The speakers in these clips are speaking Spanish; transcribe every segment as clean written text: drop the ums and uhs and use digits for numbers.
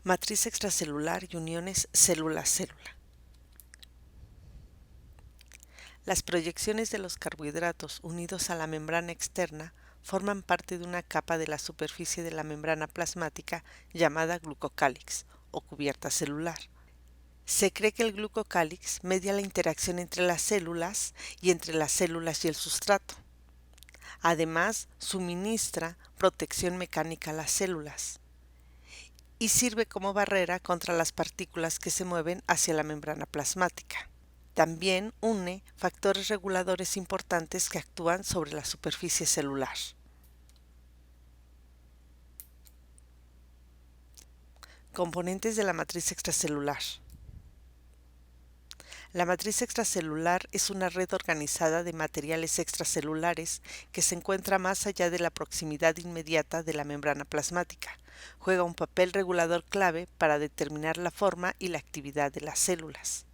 Matriz extracelular y uniones célula-célula. Las proyecciones de los carbohidratos unidos a la membrana externa forman parte de una capa de la superficie de la membrana plasmática llamada glucocálix o cubierta celular. Se cree que el glucocálix media la interacción entre las células y entre las células y el sustrato. Además, suministra protección mecánica a las células y sirve como barrera contra las partículas que se mueven hacia la membrana plasmática. También une factores reguladores importantes que actúan sobre la superficie celular. Componentes de la matriz extracelular. La matriz extracelular es una red organizada de materiales extracelulares que se encuentra más allá de la proximidad inmediata de la membrana plasmática. Juega un papel regulador clave para determinar la forma y la actividad de las células.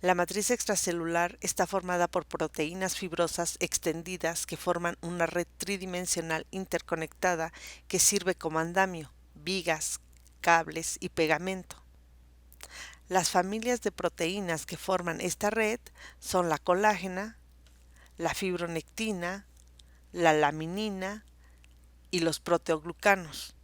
La matriz extracelular está formada por proteínas fibrosas extendidas que forman una red tridimensional interconectada que sirve como andamio, vigas, cables y pegamento. Las familias de proteínas que forman esta red son la colágena, la fibronectina, la laminina y los proteoglucanos.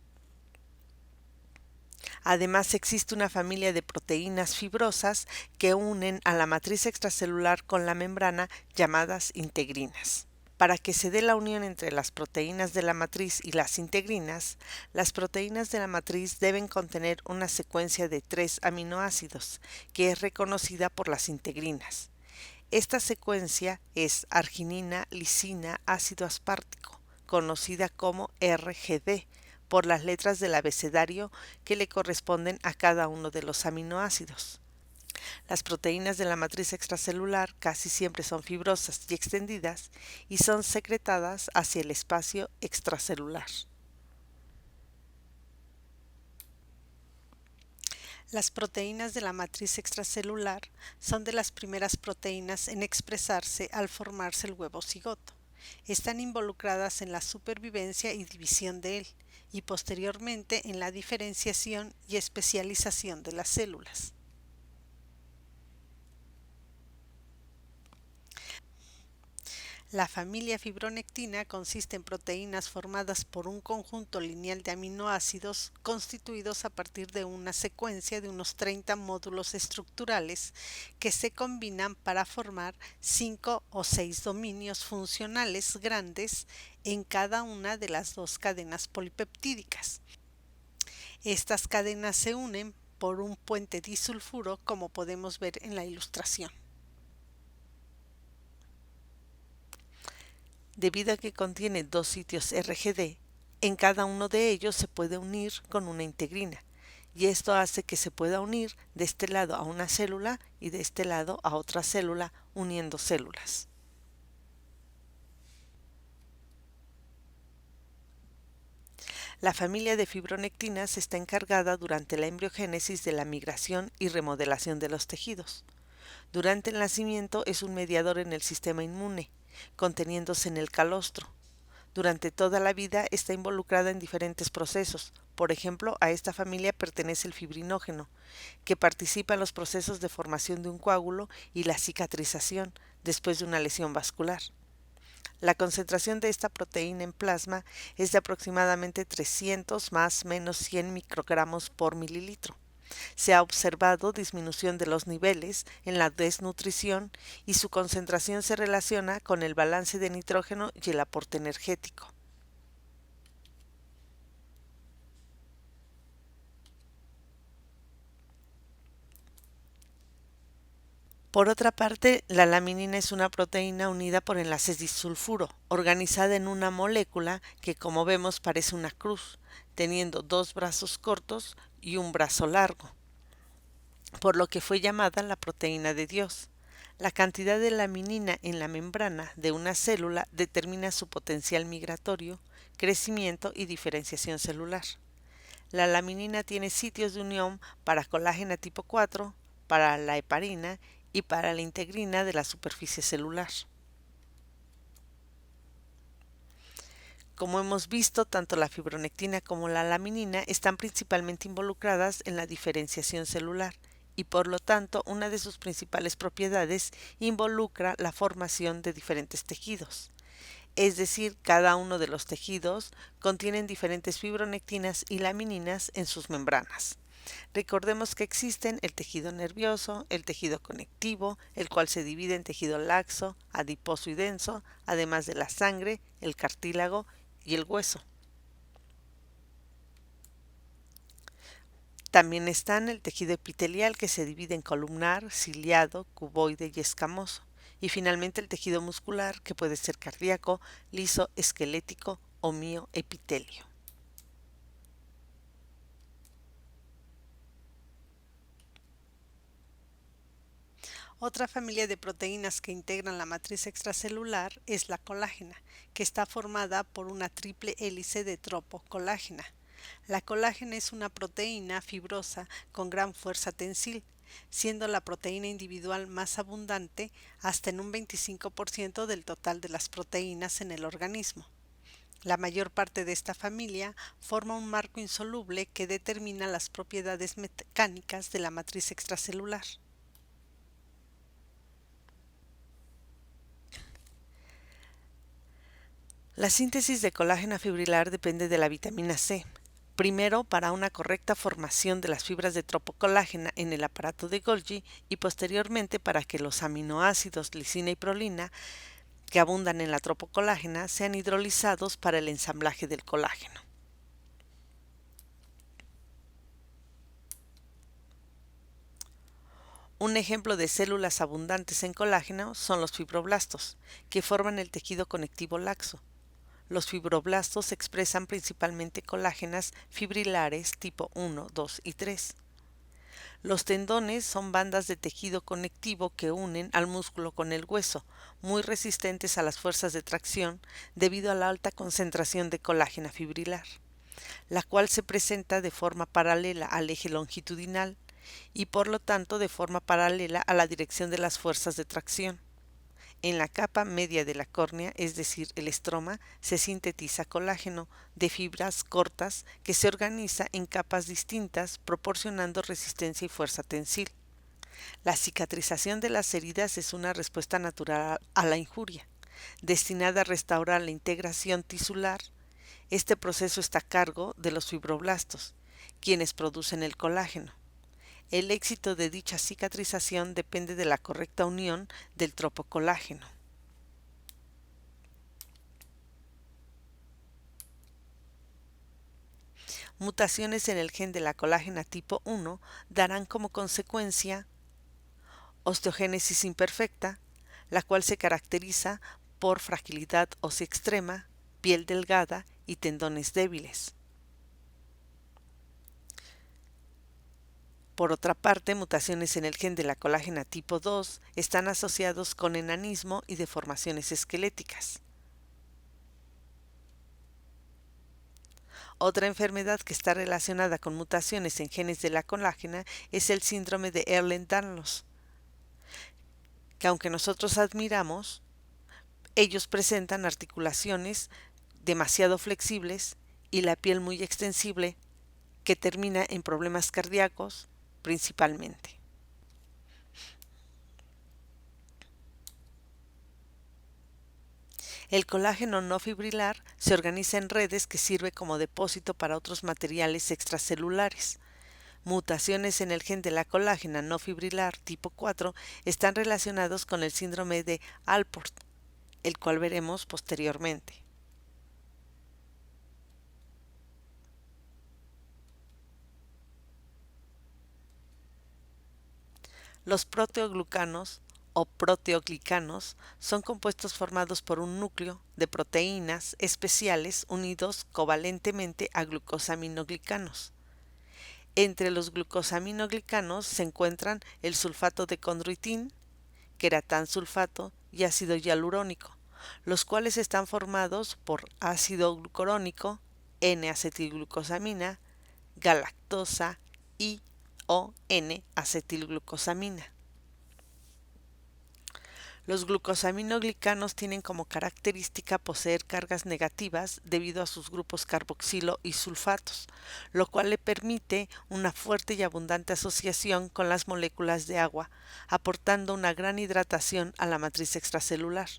Además, existe una familia de proteínas fibrosas que unen a la matriz extracelular con la membrana llamadas integrinas. Para que se dé la unión entre las proteínas de la matriz y las integrinas, las proteínas de la matriz deben contener una secuencia de 3 aminoácidos, que es reconocida por las integrinas. Esta secuencia es arginina, lisina, ácido aspartico, conocida como RGD, por las letras del abecedario que le corresponden a cada uno de los aminoácidos. Las proteínas de la matriz extracelular casi siempre son fibrosas y extendidas y son secretadas hacia el espacio extracelular. Las proteínas de la matriz extracelular son de las primeras proteínas en expresarse al formarse el huevo cigoto. Están involucradas en la supervivencia y división de él, y posteriormente en la diferenciación y especialización de las células. La familia fibronectina consiste en proteínas formadas por un conjunto lineal de aminoácidos constituidos a partir de una secuencia de unos 30 módulos estructurales que se combinan para formar 5 o 6 dominios funcionales grandes en cada una de las dos cadenas polipeptídicas. Estas cadenas se unen por un puente disulfuro, como podemos ver en la ilustración. Debido a que contiene dos sitios RGD, en cada uno de ellos se puede unir con una integrina, y esto hace que se pueda unir de este lado a una célula y de este lado a otra célula, uniendo células. La familia de fibronectinas está encargada durante la embriogénesis de la migración y remodelación de los tejidos. Durante el nacimiento es un mediador en el sistema inmune, conteniéndose en el calostro. Durante toda la vida está involucrada en diferentes procesos. Por ejemplo, a esta familia pertenece el fibrinógeno, que participa en los procesos de formación de un coágulo y la cicatrización después de una lesión vascular. La concentración de esta proteína en plasma es de aproximadamente 300 más menos 100 microgramos por mililitro. Se ha observado disminución de los niveles en la desnutrición y su concentración se relaciona con el balance de nitrógeno y el aporte energético. Por otra parte, la laminina es una proteína unida por enlaces disulfuro, organizada en una molécula que, como vemos, parece una cruz, teniendo dos brazos cortos y un brazo largo, por lo que fue llamada la proteína de Dios. La cantidad de laminina en la membrana de una célula determina su potencial migratorio, crecimiento y diferenciación celular. La laminina tiene sitios de unión para colágena tipo 4, para la heparina y para la integrina de la superficie celular. Como hemos visto, tanto la fibronectina como la laminina están principalmente involucradas en la diferenciación celular y por lo tanto una de sus principales propiedades involucra la formación de diferentes tejidos. Es decir, cada uno de los tejidos contienen diferentes fibronectinas y lamininas en sus membranas. Recordemos que existen el tejido nervioso, el tejido conectivo, el cual se divide en tejido laxo, adiposo y denso, además de la sangre, el cartílago y el hueso. También están el tejido epitelial, que se divide en columnar, ciliado, cuboide y escamoso. Y finalmente el tejido muscular, que puede ser cardíaco, liso, esquelético o mioepitelio. Otra familia de proteínas que integran la matriz extracelular es la colágena, que está formada por una triple hélice de tropocolágena. La colágena es una proteína fibrosa con gran fuerza tensil, siendo la proteína individual más abundante hasta en un 25% del total de las proteínas en el organismo. La mayor parte de esta familia forma un marco insoluble que determina las propiedades mecánicas de la matriz extracelular. La síntesis de colágeno fibrilar depende de la vitamina C. Primero, para una correcta formación de las fibras de tropocolágena en el aparato de Golgi y posteriormente para que los aminoácidos lisina y prolina que abundan en la tropocolágena sean hidrolizados para el ensamblaje del colágeno. Un ejemplo de células abundantes en colágeno son los fibroblastos, que forman el tejido conectivo laxo. Los fibroblastos expresan principalmente colágenas fibrilares tipo 1, 2 y 3. Los tendones son bandas de tejido conectivo que unen al músculo con el hueso, muy resistentes a las fuerzas de tracción debido a la alta concentración de colágena fibrilar, la cual se presenta de forma paralela al eje longitudinal y por lo tanto de forma paralela a la dirección de las fuerzas de tracción. En la capa media de la córnea, es decir, el estroma, se sintetiza colágeno de fibras cortas que se organiza en capas distintas proporcionando resistencia y fuerza tensil. La cicatrización de las heridas es una respuesta natural a la injuria, destinada a restaurar la integración tisular. Este proceso está a cargo de los fibroblastos, quienes producen el colágeno. El éxito de dicha cicatrización depende de la correcta unión del tropocolágeno. Mutaciones en el gen de la colágena tipo 1 darán como consecuencia osteogénesis imperfecta, la cual se caracteriza por fragilidad ósea extrema, piel delgada y tendones débiles. Por otra parte, mutaciones en el gen de la colágena tipo 2 están asociados con enanismo y deformaciones esqueléticas. Otra enfermedad que está relacionada con mutaciones en genes de la colágena es el síndrome de Ehlers-Danlos, que aunque nosotros admiramos, ellos presentan articulaciones demasiado flexibles y la piel muy extensible que termina en problemas cardíacos principalmente. El colágeno no fibrilar se organiza en redes que sirve como depósito para otros materiales extracelulares. Mutaciones en el gen de la colágena no fibrilar tipo 4 están relacionados con el síndrome de Alport, el cual veremos posteriormente. Los proteoglucanos o proteoglicanos son compuestos formados por un núcleo de proteínas especiales unidos covalentemente a glucosaminoglicanos. Entre los glucosaminoglicanos se encuentran el sulfato de condroitín, queratansulfato y ácido hialurónico, los cuales están formados por ácido glucurónico, N-acetilglucosamina, galactosa y o N-acetilglucosamina. Los glucosaminoglicanos tienen como característica poseer cargas negativas debido a sus grupos carboxilo y sulfatos, lo cual le permite una fuerte y abundante asociación con las moléculas de agua, aportando una gran hidratación a la matriz extracelular.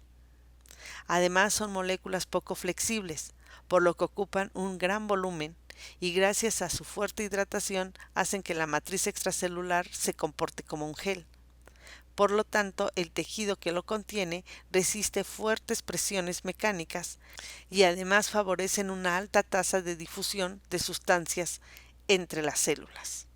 Además, son moléculas poco flexibles, por lo que ocupan un gran volumen y gracias a su fuerte hidratación hacen que la matriz extracelular se comporte como un gel. Por lo tanto, el tejido que lo contiene resiste fuertes presiones mecánicas y además favorecen una alta tasa de difusión de sustancias entre las células.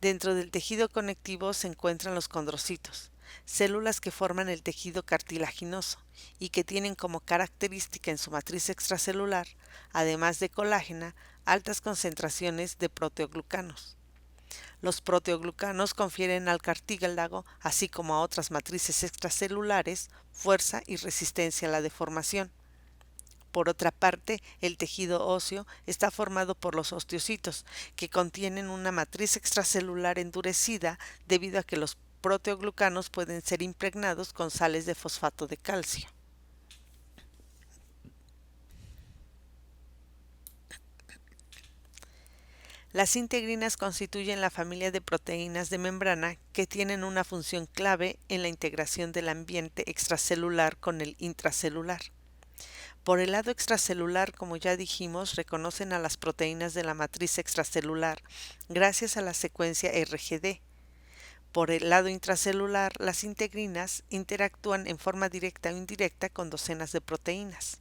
Dentro del tejido conectivo se encuentran los condrocitos, células que forman el tejido cartilaginoso y que tienen como característica en su matriz extracelular, además de colágena, altas concentraciones de proteoglucanos. Los proteoglucanos confieren al cartílago, así como a otras matrices extracelulares, fuerza y resistencia a la deformación. Por otra parte, el tejido óseo está formado por los osteocitos, que contienen una matriz extracelular endurecida debido a que los proteoglucanos pueden ser impregnados con sales de fosfato de calcio. Las integrinas constituyen la familia de proteínas de membrana que tienen una función clave en la integración del ambiente extracelular con el intracelular. Por el lado extracelular, como ya dijimos, reconocen a las proteínas de la matriz extracelular gracias a la secuencia RGD. Por el lado intracelular, las integrinas interactúan en forma directa o indirecta con docenas de proteínas.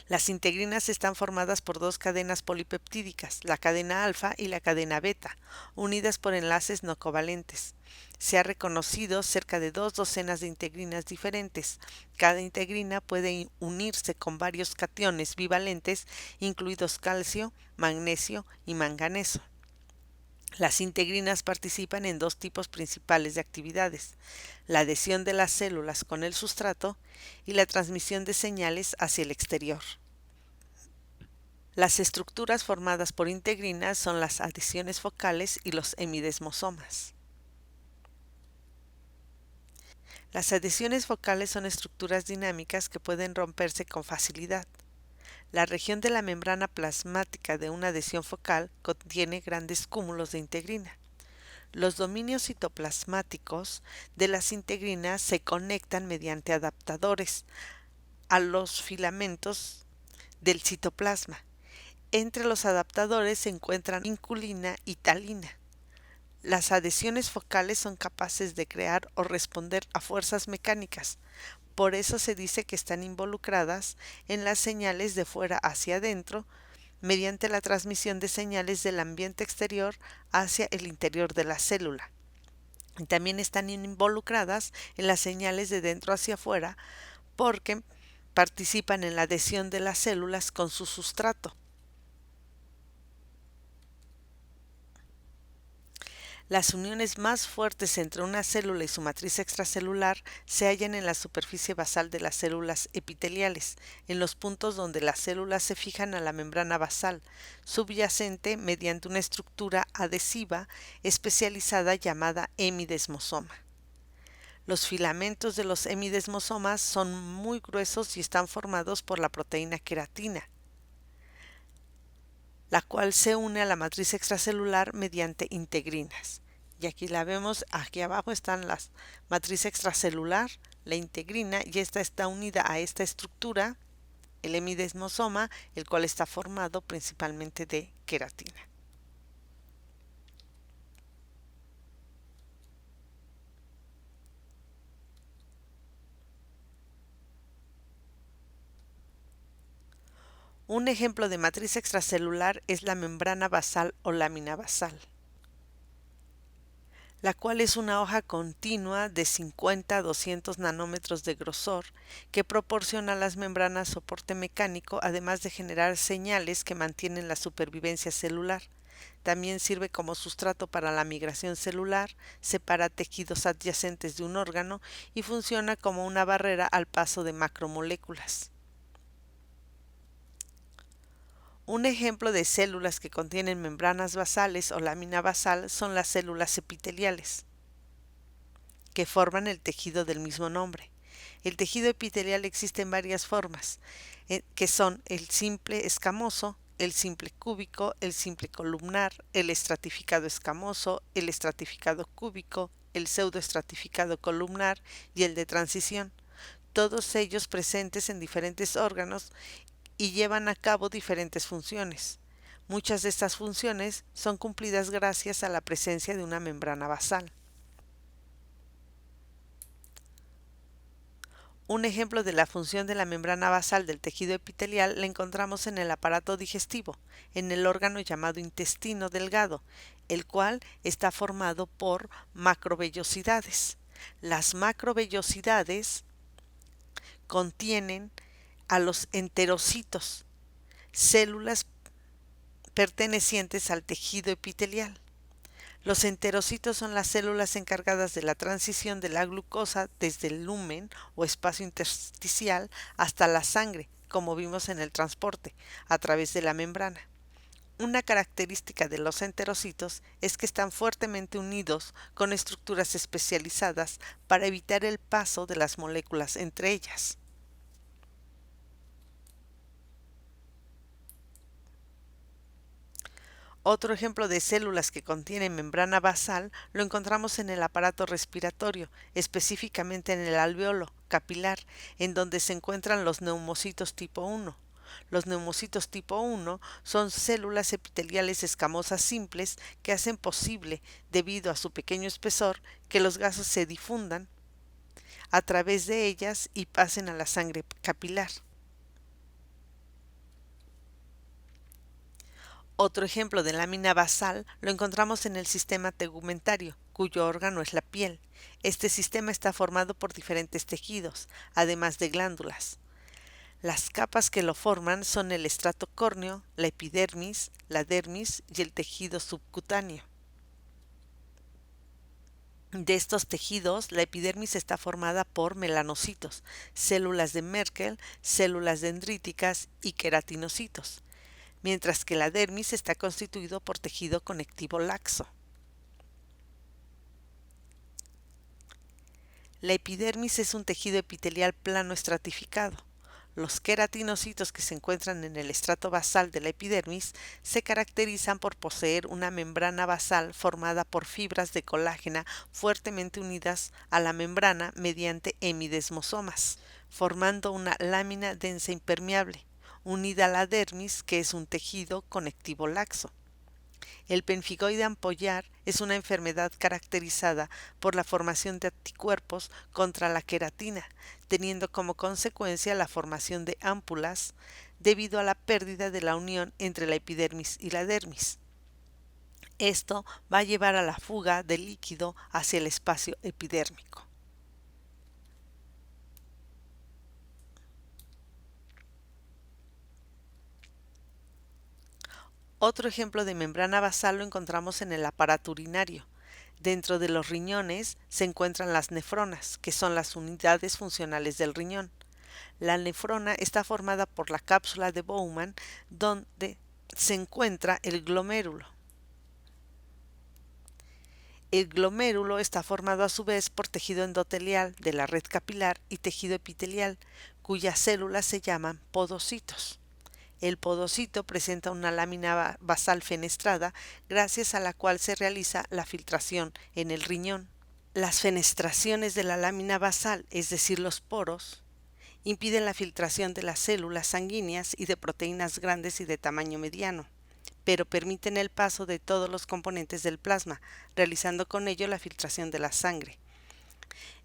Las integrinas están formadas por dos cadenas polipeptídicas, la cadena alfa y la cadena beta, unidas por enlaces no covalentes. Se ha reconocido cerca de 2 docenas de integrinas diferentes. Cada integrina puede unirse con varios cationes bivalentes, incluidos calcio, magnesio y manganeso. Las integrinas participan en 2 tipos principales de actividades: la adhesión de las células con el sustrato y la transmisión de señales hacia el exterior. Las estructuras formadas por integrinas son las adhesiones focales y los hemidesmosomas. Las adhesiones focales son estructuras dinámicas que pueden romperse con facilidad. La región de la membrana plasmática de una adhesión focal contiene grandes cúmulos de integrina. Los dominios citoplasmáticos de las integrinas se conectan mediante adaptadores a los filamentos del citoplasma. Entre los adaptadores se encuentran inculina y talina. Las adhesiones focales son capaces de crear o responder a fuerzas mecánicas. Por eso se dice que están involucradas en las señales de fuera hacia adentro, mediante la transmisión de señales del ambiente exterior hacia el interior de la célula. También están involucradas en las señales de dentro hacia afuera, porque participan en la adhesión de las células con su sustrato. Las uniones más fuertes entre una célula y su matriz extracelular se hallan en la superficie basal de las células epiteliales, en los puntos donde las células se fijan a la membrana basal, subyacente mediante una estructura adhesiva especializada llamada hemidesmosoma. Los filamentos de los hemidesmosomas son muy gruesos y están formados por la proteína queratina, la cual se une a la matriz extracelular mediante integrinas. Y aquí la vemos, aquí abajo están las matriz extracelular, la integrina, y esta está unida a esta estructura, el hemidesmosoma, el cual está formado principalmente de queratina. Un ejemplo de matriz extracelular es la membrana basal o lámina basal, la cual es una hoja continua de 50 a 200 nanómetros de grosor que proporciona a las membranas soporte mecánico, además de generar señales que mantienen la supervivencia celular. También sirve como sustrato para la migración celular, separa tejidos adyacentes de un órgano y funciona como una barrera al paso de macromoléculas. Un ejemplo de células que contienen membranas basales o lámina basal son las células epiteliales, que forman el tejido del mismo nombre. El tejido epitelial existe en varias formas, que son el simple escamoso, el simple cúbico, el simple columnar, el estratificado escamoso, el estratificado cúbico, el pseudoestratificado columnar y el de transición, todos ellos presentes en diferentes órganos y llevan a cabo diferentes funciones. Muchas de estas funciones son cumplidas gracias a la presencia de una membrana basal. Un ejemplo de la función de la membrana basal del tejido epitelial la encontramos en el aparato digestivo, en el órgano llamado intestino delgado, el cual está formado por macrovellosidades. Las macrovellosidades contienen a los enterocitos, células pertenecientes al tejido epitelial. Los enterocitos son las células encargadas de la transición de la glucosa desde el lumen o espacio intersticial hasta la sangre, como vimos en el transporte, a través de la membrana. Una característica de los enterocitos es que están fuertemente unidos con estructuras especializadas para evitar el paso de las moléculas entre ellas. Otro ejemplo de células que contienen membrana basal lo encontramos en el aparato respiratorio, específicamente en el alveolo capilar, en donde se encuentran los neumocitos tipo 1. Los neumocitos tipo 1 son células epiteliales escamosas simples que hacen posible, debido a su pequeño espesor, que los gases se difundan a través de ellas y pasen a la sangre capilar. Otro ejemplo de lámina basal lo encontramos en el sistema tegumentario, cuyo órgano es la piel. Este sistema está formado por diferentes tejidos, además de glándulas. Las capas que lo forman son el estrato córneo, la epidermis, la dermis y el tejido subcutáneo. De estos tejidos, la epidermis está formada por melanocitos, células de Merkel, células dendríticas y queratinocitos, mientras que la dermis está constituido por tejido conectivo laxo. La epidermis es un tejido epitelial plano estratificado. Los queratinocitos que se encuentran en el estrato basal de la epidermis se caracterizan por poseer una membrana basal formada por fibras de colágena fuertemente unidas a la membrana mediante hemidesmosomas, formando una lámina densa impermeable, unida a la dermis, que es un tejido conectivo laxo. El pemfigoide ampollar es una enfermedad caracterizada por la formación de anticuerpos contra la queratina, teniendo como consecuencia la formación de ámpulas debido a la pérdida de la unión entre la epidermis y la dermis. Esto va a llevar a la fuga del líquido hacia el espacio epidérmico. Otro ejemplo de membrana basal lo encontramos en el aparato urinario. Dentro de los riñones se encuentran las nefronas, que son las unidades funcionales del riñón. La nefrona está formada por la cápsula de Bowman, donde se encuentra el glomérulo. El glomérulo está formado a su vez por tejido endotelial de la red capilar y tejido epitelial, cuyas células se llaman podocitos. El podocito presenta una lámina basal fenestrada, gracias a la cual se realiza la filtración en el riñón. Las fenestraciones de la lámina basal, es decir, los poros, impiden la filtración de las células sanguíneas y de proteínas grandes y de tamaño mediano, pero permiten el paso de todos los componentes del plasma, realizando con ello la filtración de la sangre.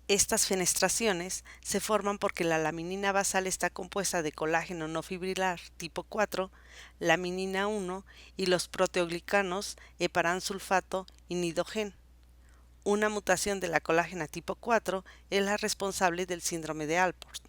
Estas fenestraciones se forman porque la laminina basal está compuesta de colágeno no fibrilar tipo 4, laminina 1 y los proteoglicanos heparansulfato y nidogen. Una mutación de la colágena tipo 4 es la responsable del síndrome de Alport.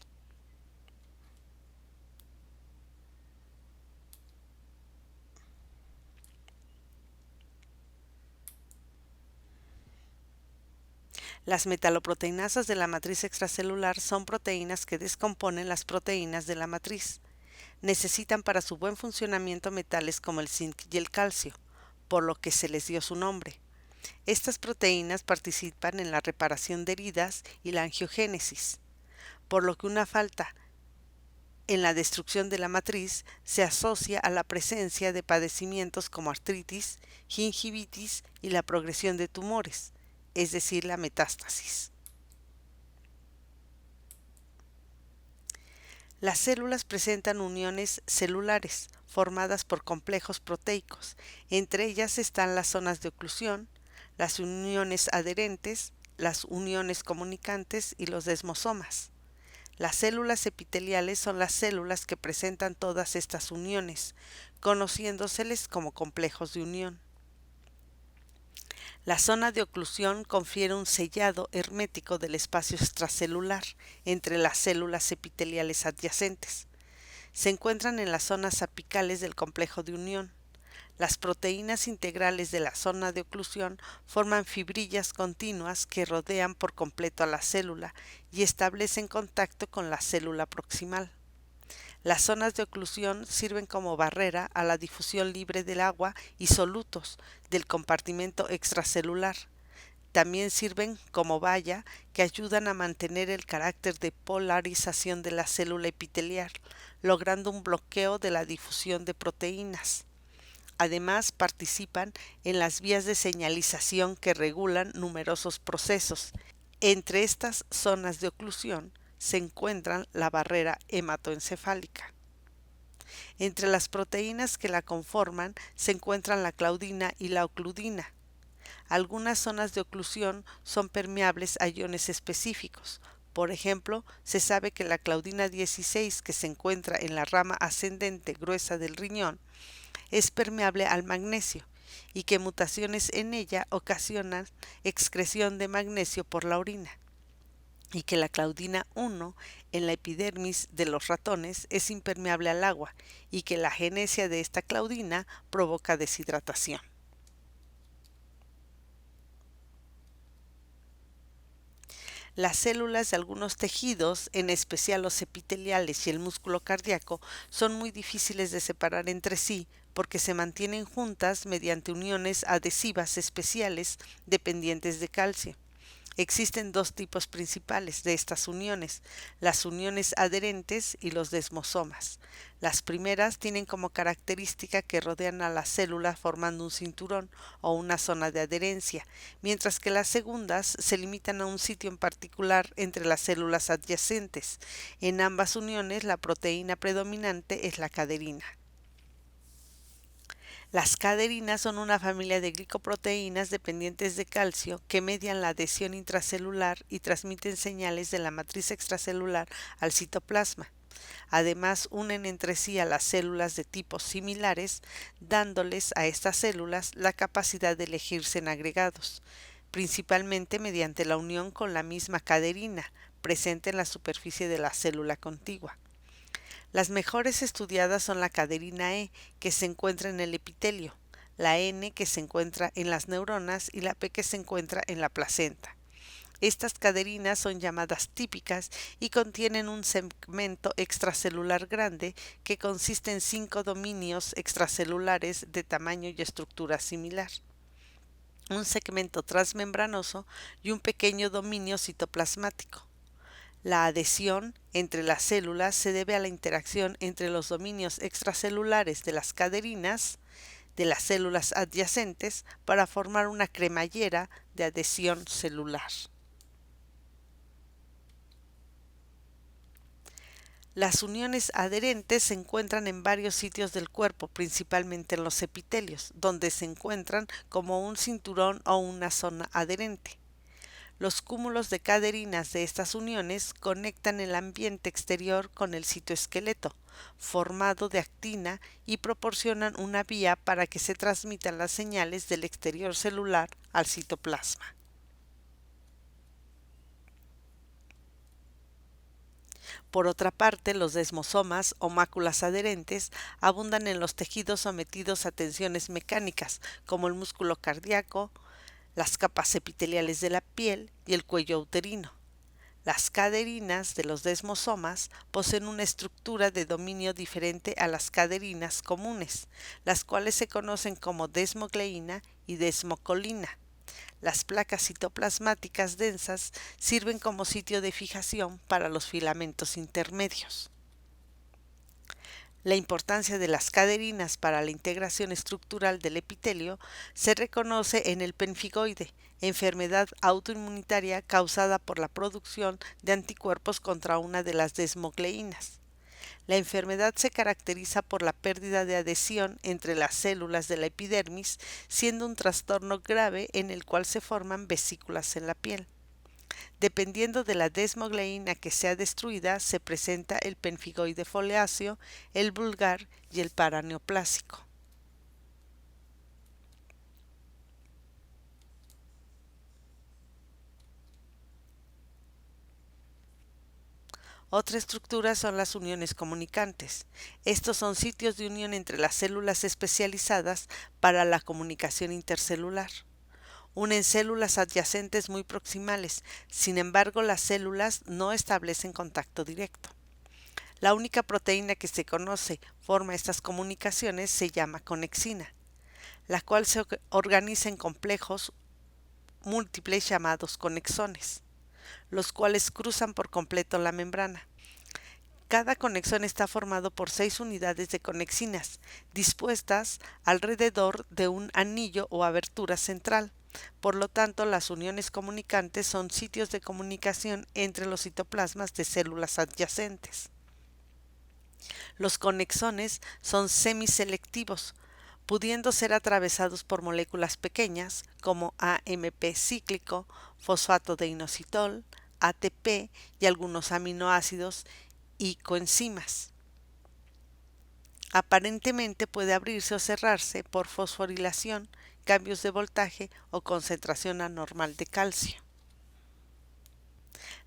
Las metaloproteinasas de la matriz extracelular son proteínas que descomponen las proteínas de la matriz. Necesitan para su buen funcionamiento metales como el zinc y el calcio, por lo que se les dio su nombre. Estas proteínas participan en la reparación de heridas y la angiogénesis, por lo que una falta en la destrucción de la matriz se asocia a la presencia de padecimientos como artritis, gingivitis y la progresión de tumores, es decir, la metástasis. Las células presentan uniones celulares formadas por complejos proteicos. Entre ellas están las zonas de oclusión, las uniones adherentes, las uniones comunicantes y los desmosomas. Las células epiteliales son las células que presentan todas estas uniones, conociéndoseles como complejos de unión. La zona de oclusión confiere un sellado hermético del espacio extracelular entre las células epiteliales adyacentes. Se encuentran en las zonas apicales del complejo de unión. Las proteínas integrales de la zona de oclusión forman fibrillas continuas que rodean por completo a la célula y establecen contacto con la célula proximal. Las zonas de oclusión sirven como barrera a la difusión libre del agua y solutos del compartimento extracelular. También sirven como valla que ayudan a mantener el carácter de polarización de la célula epitelial, logrando un bloqueo de la difusión de proteínas. Además, participan en las vías de señalización que regulan numerosos procesos. Entre estas zonas de oclusión se encuentran la barrera hematoencefálica. Entre las proteínas que la conforman se encuentran la claudina y la ocludina. Algunas zonas de oclusión son permeables a iones específicos. Por ejemplo, se sabe que la claudina 16, que se encuentra en la rama ascendente gruesa del riñón, es permeable al magnesio y que mutaciones en ella ocasionan excreción de magnesio por la orina, y que la claudina 1 en la epidermis de los ratones es impermeable al agua y que la genesia de esta claudina provoca deshidratación. Las células de algunos tejidos, en especial los epiteliales y el músculo cardíaco, son muy difíciles de separar entre sí porque se mantienen juntas mediante uniones adhesivas especiales dependientes de calcio. Existen dos tipos principales de estas uniones, las uniones adherentes y los desmosomas. Las primeras tienen como característica que rodean a la célula formando un cinturón o una zona de adherencia, mientras que las segundas se limitan a un sitio en particular entre las células adyacentes. En ambas uniones la proteína predominante es la caderina. Las caderinas son una familia de glicoproteínas dependientes de calcio que median la adhesión intracelular y transmiten señales de la matriz extracelular al citoplasma. Además, unen entre sí a las células de tipos similares, dándoles a estas células la capacidad de elegirse en agregados, principalmente mediante la unión con la misma caderina presente en la superficie de la célula contigua. Las mejores estudiadas son la caderina E, que se encuentra en el epitelio, la N, que se encuentra en las neuronas, y la P, que se encuentra en la placenta. Estas caderinas son llamadas típicas y contienen un segmento extracelular grande que consiste en 5 dominios extracelulares de tamaño y estructura similar, un segmento transmembranoso y un pequeño dominio citoplasmático. La adhesión entre las células se debe a la interacción entre los dominios extracelulares de las caderinas de las células adyacentes para formar una cremallera de adhesión celular. Las uniones adherentes se encuentran en varios sitios del cuerpo, principalmente en los epitelios, donde se encuentran como un cinturón o una zona adherente. Los cúmulos de caderinas de estas uniones conectan el ambiente exterior con el citoesqueleto, formado de actina, y proporcionan una vía para que se transmitan las señales del exterior celular al citoplasma. Por otra parte, los desmosomas o máculas adherentes abundan en los tejidos sometidos a tensiones mecánicas, como el músculo cardíaco, las capas epiteliales de la piel y el cuello uterino. Las caderinas de los desmosomas poseen una estructura de dominio diferente a las caderinas comunes, las cuales se conocen como desmogleína y desmocolina. Las placas citoplasmáticas densas sirven como sitio de fijación para los filamentos intermedios. La importancia de las caderinas para la integración estructural del epitelio se reconoce en el pemfigoide, enfermedad autoinmunitaria causada por la producción de anticuerpos contra una de las desmogleínas. La enfermedad se caracteriza por la pérdida de adhesión entre las células de la epidermis, siendo un trastorno grave en el cual se forman vesículas en la piel. Dependiendo de la desmogleína que sea destruida, se presenta el pemfigoide foliáceo, el vulgar y el paraneoplásico. Otra estructura son las uniones comunicantes. Estos son sitios de unión entre las células especializadas para la comunicación intercelular. Unen células adyacentes muy proximales, sin embargo las células no establecen contacto directo. La única proteína que se conoce forma estas comunicaciones se llama conexina, la cual se organiza en complejos múltiples llamados conexones, los cuales cruzan por completo la membrana. Cada conexón está formado por 6 unidades de conexinas, dispuestas alrededor de un anillo o abertura central. Por lo tanto, las uniones comunicantes son sitios de comunicación entre los citoplasmas de células adyacentes. Los conexones son semiselectivos, pudiendo ser atravesados por moléculas pequeñas como AMP cíclico, fosfato de inositol, ATP y algunos aminoácidos y coenzimas. Aparentemente puede abrirse o cerrarse por fosforilación, cambios de voltaje o concentración anormal de calcio.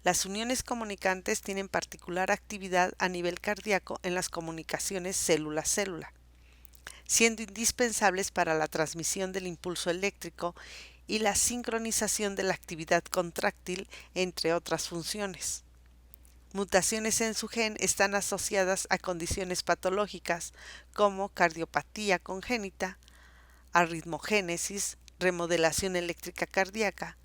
Las uniones comunicantes tienen particular actividad a nivel cardíaco en las comunicaciones célula-célula, siendo indispensables para la transmisión del impulso eléctrico y la sincronización de la actividad contráctil, entre otras funciones. Mutaciones en su gen están asociadas a condiciones patológicas como cardiopatía congénita, arritmogénesis, remodelación eléctrica cardíaca,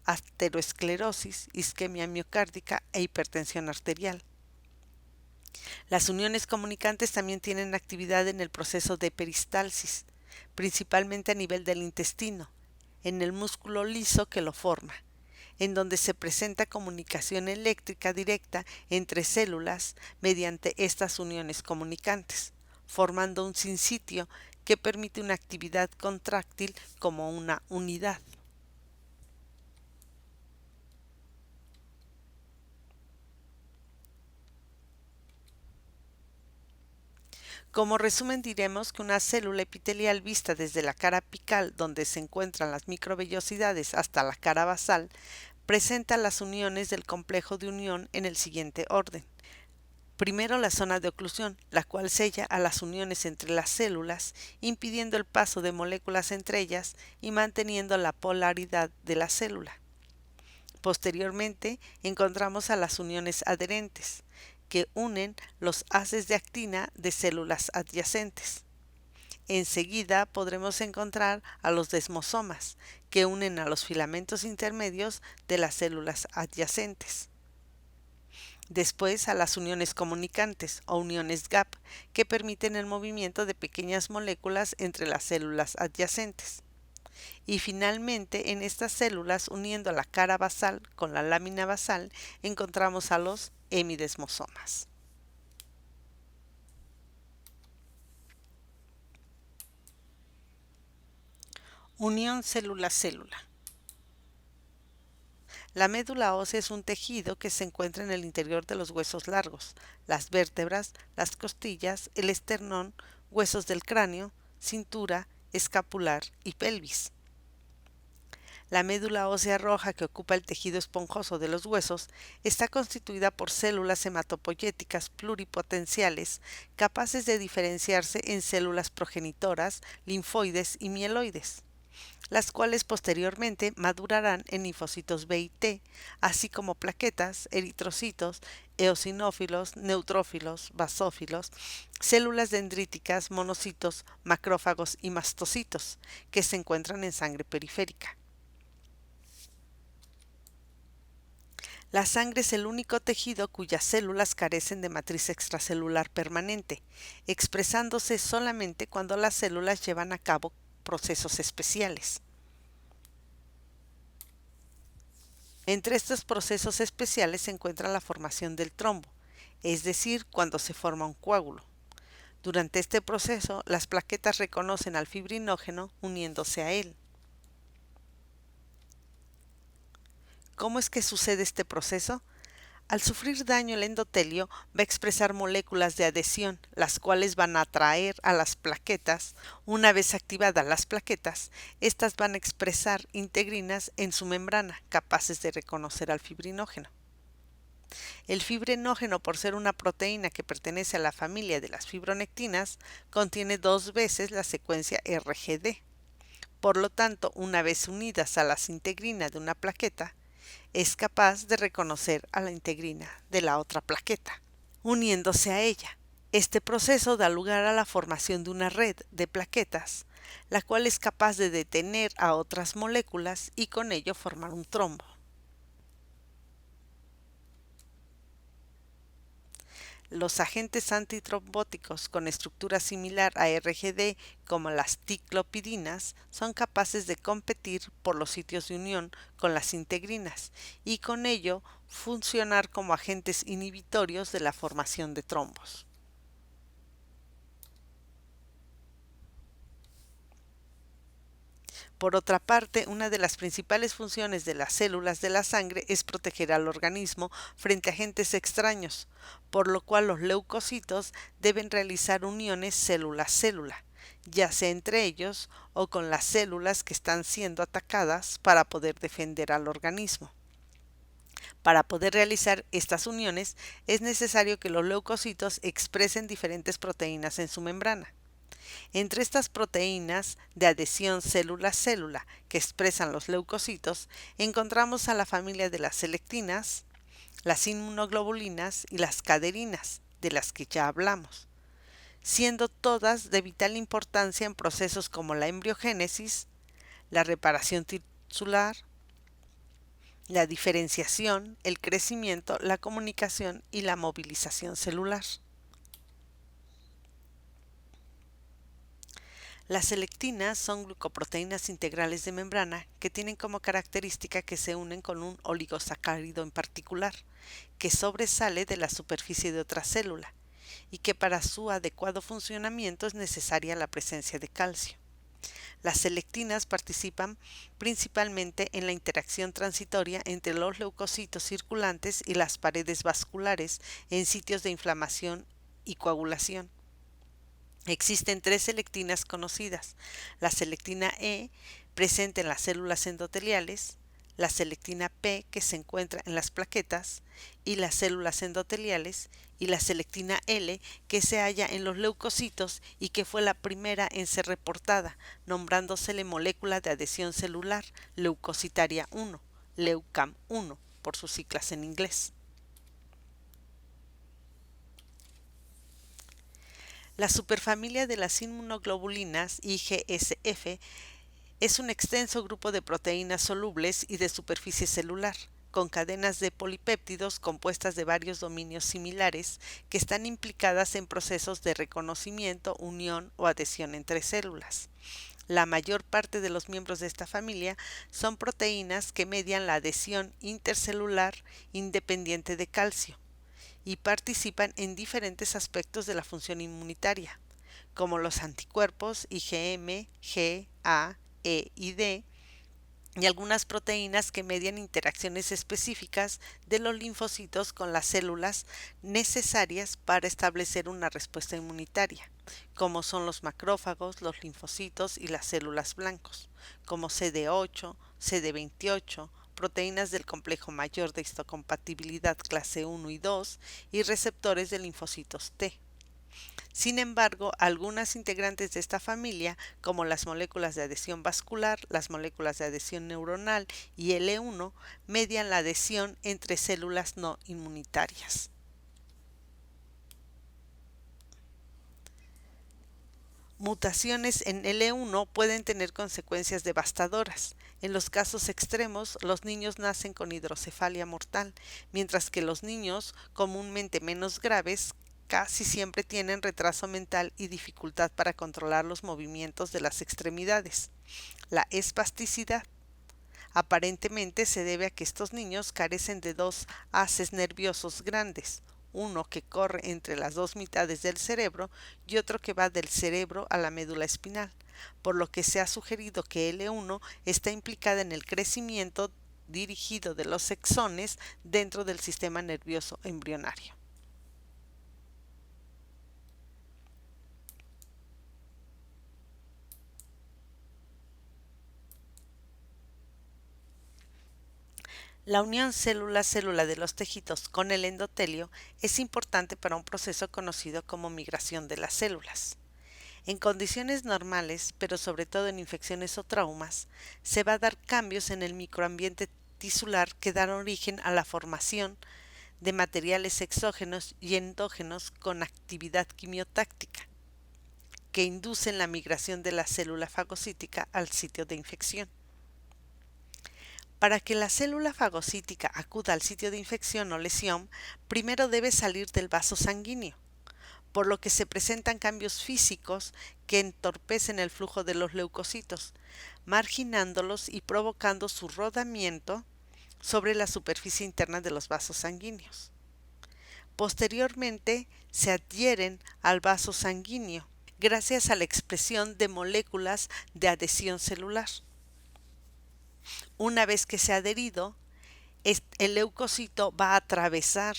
aterosclerosis, isquemia miocárdica e hipertensión arterial. Las uniones comunicantes también tienen actividad en el proceso de peristalsis, principalmente a nivel del intestino, en el músculo liso que lo forma, en donde se presenta comunicación eléctrica directa entre células mediante estas uniones comunicantes, formando un sinsitio que permite una actividad contráctil como una unidad. Como resumen diremos que una célula epitelial vista desde la cara apical, donde se encuentran las microvellosidades, hasta la cara basal, presenta las uniones del complejo de unión en el siguiente orden. Primero la zona de oclusión, la cual sella a las uniones entre las células, impidiendo el paso de moléculas entre ellas y manteniendo la polaridad de la célula. Posteriormente encontramos a las uniones adherentes, que unen los haces de actina de células adyacentes. Enseguida podremos encontrar a los desmosomas, que unen a los filamentos intermedios de las células adyacentes. Después a las uniones comunicantes o uniones gap, que permiten el movimiento de pequeñas moléculas entre las células adyacentes. Y finalmente en estas células, uniendo la cara basal con la lámina basal, encontramos a los hemidesmosomas. Unión célula-célula. La médula ósea es un tejido que se encuentra en el interior de los huesos largos, las vértebras, las costillas, el esternón, huesos del cráneo, cintura, escapular y pelvis. La médula ósea roja, que ocupa el tejido esponjoso de los huesos, está constituida por células hematopoyéticas pluripotenciales capaces de diferenciarse en células progenitoras, linfoides y mieloides. las cuales posteriormente madurarán en linfocitos B y T, así como plaquetas, eritrocitos, eosinófilos, neutrófilos, basófilos, células dendríticas, monocitos, macrófagos y mastocitos, que se encuentran en sangre periférica. La sangre es el único tejido cuyas células carecen de matriz extracelular permanente, expresándose solamente cuando las células llevan a cabo procesos especiales. Entre estos procesos especiales se encuentra la formación del trombo, es decir, cuando se forma un coágulo. Durante este proceso, las plaquetas reconocen al fibrinógeno uniéndose a él. ¿Cómo es que sucede este proceso? Al sufrir daño el endotelio va a expresar moléculas de adhesión, las cuales van a atraer a las plaquetas. Una vez activadas las plaquetas, estas van a expresar integrinas en su membrana, capaces de reconocer al fibrinógeno. El fibrinógeno, por ser una proteína que pertenece a la familia de las fibronectinas, contiene 2 veces la secuencia RGD. Por lo tanto, una vez unidas a las integrinas de una plaqueta, es capaz de reconocer a la integrina de la otra plaqueta, uniéndose a ella. Este proceso da lugar a la formación de una red de plaquetas, la cual es capaz de detener a otras moléculas y con ello formar un trombo. Los agentes antitrombóticos con estructura similar a RGD, como las ticlopidinas, son capaces de competir por los sitios de unión con las integrinas y con ello funcionar como agentes inhibitorios de la formación de trombos. Por otra parte, una de las principales funciones de las células de la sangre es proteger al organismo frente a agentes extraños, por lo cual los leucocitos deben realizar uniones célula-célula, ya sea entre ellos o con las células que están siendo atacadas para poder defender al organismo. Para poder realizar estas uniones es necesario que los leucocitos expresen diferentes proteínas en su membrana. Entre estas proteínas de adhesión célula-célula que expresan los leucocitos, encontramos a la familia de las selectinas, las inmunoglobulinas y las caderinas, de las que ya hablamos, siendo todas de vital importancia en procesos como la embriogénesis, la reparación tisular, la diferenciación, el crecimiento, la comunicación y la movilización celular. Las selectinas son glucoproteínas integrales de membrana que tienen como característica que se unen con un oligosacárido en particular, que sobresale de la superficie de otra célula, y que para su adecuado funcionamiento es necesaria la presencia de calcio. Las selectinas participan principalmente en la interacción transitoria entre los leucocitos circulantes y las paredes vasculares en sitios de inflamación y coagulación. Existen 3 selectinas conocidas: la selectina E, presente en las células endoteliales, la selectina P, que se encuentra en las plaquetas y las células endoteliales, y la selectina L, que se halla en los leucocitos y que fue la primera en ser reportada, nombrándosele molécula de adhesión celular leucocitaria 1, Leucam 1, por sus siglas en inglés. La superfamilia de las inmunoglobulinas, IGSF, es un extenso grupo de proteínas solubles y de superficie celular, con cadenas de polipéptidos compuestas de varios dominios similares que están implicadas en procesos de reconocimiento, unión o adhesión entre células. La mayor parte de los miembros de esta familia son proteínas que median la adhesión intercelular independiente de calcio y participan en diferentes aspectos de la función inmunitaria, como los anticuerpos IgM, G, A, E y D, y algunas proteínas que median interacciones específicas de los linfocitos con las células necesarias para establecer una respuesta inmunitaria, como son los macrófagos, los linfocitos y las células blancos, como CD8, CD28, proteínas del complejo mayor de histocompatibilidad clase 1 y 2 y receptores de linfocitos T. Sin embargo, algunas integrantes de esta familia, como las moléculas de adhesión vascular, las moléculas de adhesión neuronal y L1, median la adhesión entre células no inmunitarias. Mutaciones en L1 pueden tener consecuencias devastadoras. En los casos extremos, los niños nacen con hidrocefalia mortal, mientras que los niños, comúnmente menos graves, casi siempre tienen retraso mental y dificultad para controlar los movimientos de las extremidades. La espasticidad aparentemente se debe a que estos niños carecen de dos haces nerviosos grandes, uno que corre entre las dos mitades del cerebro y otro que va del cerebro a la médula espinal, por lo que se ha sugerido que L1 está implicada en el crecimiento dirigido de los exones dentro del sistema nervioso embrionario. La unión célula-célula de los tejidos con el endotelio es importante para un proceso conocido como migración de las células. En condiciones normales, pero sobre todo en infecciones o traumas, se va a dar cambios en el microambiente tisular que dan origen a la formación de materiales exógenos y endógenos con actividad quimiotáctica, que inducen la migración de la célula fagocítica al sitio de infección. Para que la célula fagocítica acuda al sitio de infección o lesión, primero debe salir del vaso sanguíneo, por lo que se presentan cambios físicos que entorpecen el flujo de los leucocitos, marginándolos y provocando su rodamiento sobre la superficie interna de los vasos sanguíneos. Posteriormente se adhieren al vaso sanguíneo gracias a la expresión de moléculas de adhesión celular. Una vez que se ha adherido, el leucocito va a atravesar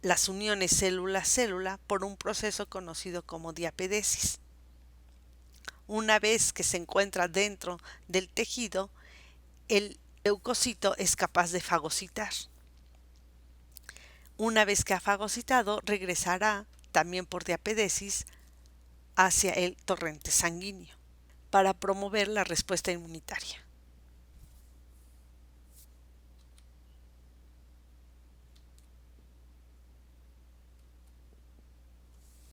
las uniones célula-célula por un proceso conocido como diapedesis. Una vez que se encuentra dentro del tejido, el leucocito es capaz de fagocitar. Una vez que ha fagocitado, regresará, también por diapedesis, hacia el torrente sanguíneo para promover la respuesta inmunitaria.